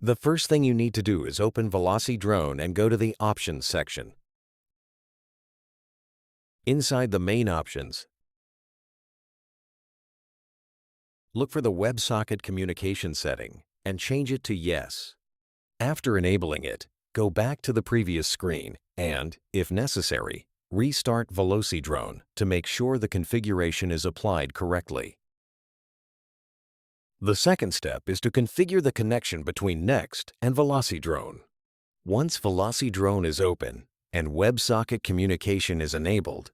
The first thing you need to do is open Velocidrone and go to the Options section. Inside the main options, look for the WebSocket communication setting and change it to Yes. After enabling it, go back to the previous screen and, if necessary, restart Velocidrone to make sure the configuration is applied correctly. The second step is to configure the connection between Next and Velocidrone. Once Velocidrone is open and WebSocket communication is enabled,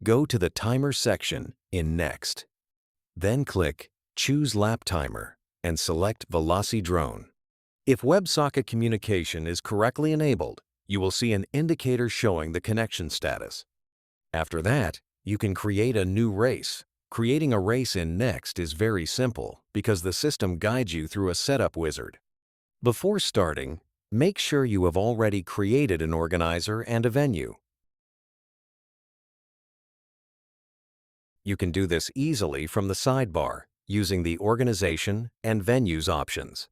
go to the Timer section in Next. Then click Choose Lap Timer and select Velocidrone. If WebSocket communication is correctly enabled, you will see an indicator showing the connection status. After that, you can create a new race. Creating a race in Next is very simple because the system guides you through a setup wizard. Before starting, make sure you have already created an organizer and a venue. You can do this easily from the sidebar using the Organization and Venues options.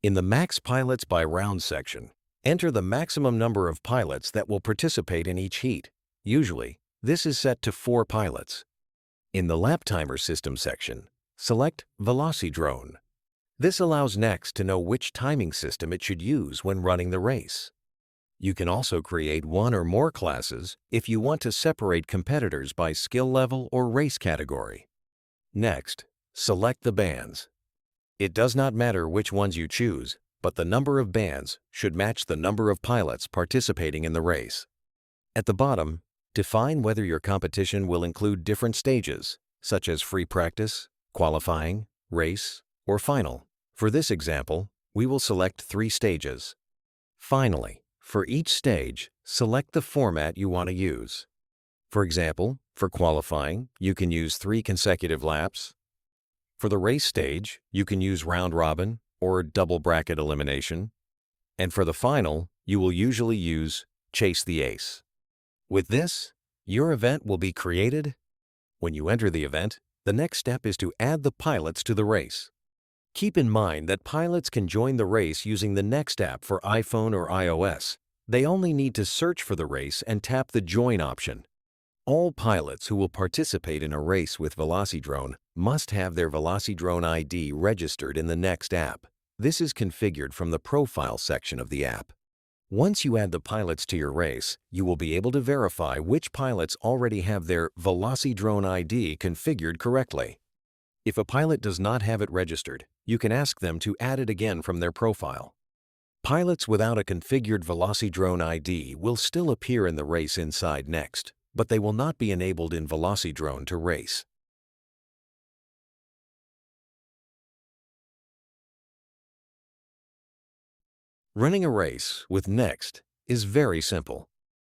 In the Max Pilots by Round section, enter the maximum number of pilots that will participate in each heat. Usually, this is set to 4 pilots. In the Lap Timer System section, select Velocidrone. This allows Next to know which timing system it should use when running the race. You can also create one or more classes if you want to separate competitors by skill level or race category. Next, select the bands. It does not matter which ones you choose, but the number of bands should match the number of pilots participating in the race. At the bottom, define whether your competition will include different stages, such as free practice, qualifying, race, or final. For this example, we will select 3 stages. Finally, for each stage, select the format you want to use. For example, for qualifying, you can use 3 consecutive laps. For the race stage, you can use round robin or double bracket elimination. And for the final, you will usually use chase the ace. With this, your event will be created. When you enter the event, the next step is to add the pilots to the race. Keep in mind that pilots can join the race using the Next app for iPhone or iOS. They only need to search for the race and tap the Join option. All pilots who will participate in a race with Velocidrone must have their Velocidrone ID registered in the Next app. This is configured from the Profile section of the app. Once you add the pilots to your race, you will be able to verify which pilots already have their Velocidrone ID configured correctly. If a pilot does not have it registered, you can ask them to add it again from their profile. Pilots without a configured Velocidrone ID will still appear in the race inside Next, but they will not be enabled in Velocidrone to race. Running a race with Next is very simple.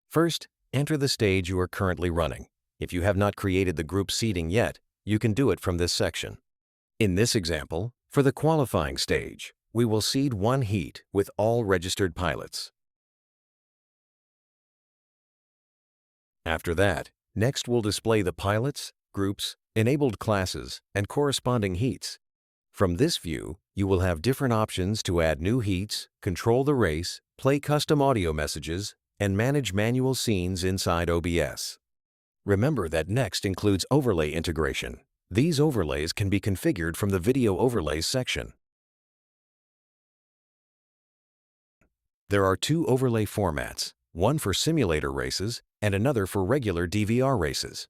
First, enter the stage you are currently running. If you have not created the group seating yet, you can do it from this section. In this example, for the qualifying stage, we will seed 1 heat with all registered pilots. After that, Next will display the pilots, groups, enabled classes, and corresponding heats. From this view, you will have different options to add new heats, control the race, play custom audio messages, and manage manual scenes inside OBS. Remember that Next includes overlay integration. These overlays can be configured from the Video Overlays section. There are 2 overlay formats, one for simulator races and another for regular DVR races.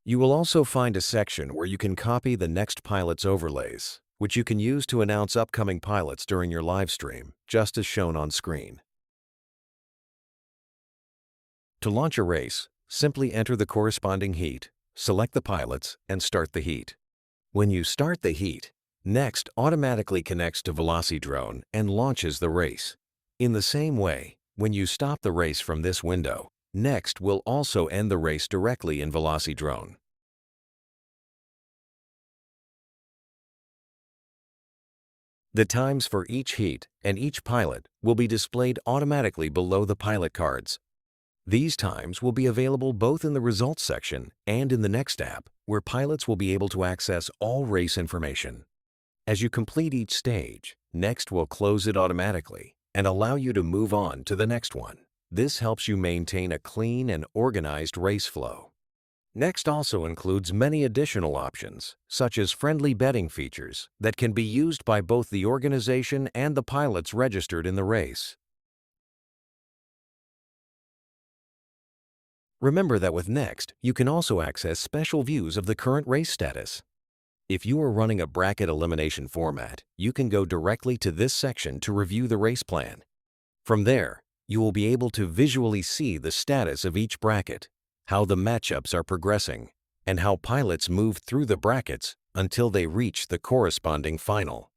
You will also find a section where you can copy the Next Pilot's overlays, which you can use to announce upcoming pilots during your live stream, just as shown on screen. To launch a race, simply enter the corresponding heat, select the pilots, and start the heat. When you start the heat, Next automatically connects to Velocidrone and launches the race. In the same way, when you stop the race from this window, Next will also end the race directly in Velocidrone. The times for each heat and each pilot will be displayed automatically below the pilot cards. These times will be available both in the results section and in the Next app, where pilots will be able to access all race information. As you complete each stage, Next will close it automatically and allow you to move on to the next one. This helps you maintain a clean and organized race flow. Next also includes many additional options, such as friendly betting features that can be used by both the organization and the pilots registered in the race. Remember that with Next, you can also access special views of the current race status. If you are running a bracket elimination format, you can go directly to this section to review the race plan. From there, you will be able to visually see the status of each bracket, how the matchups are progressing, and how pilots move through the brackets until they reach the corresponding final.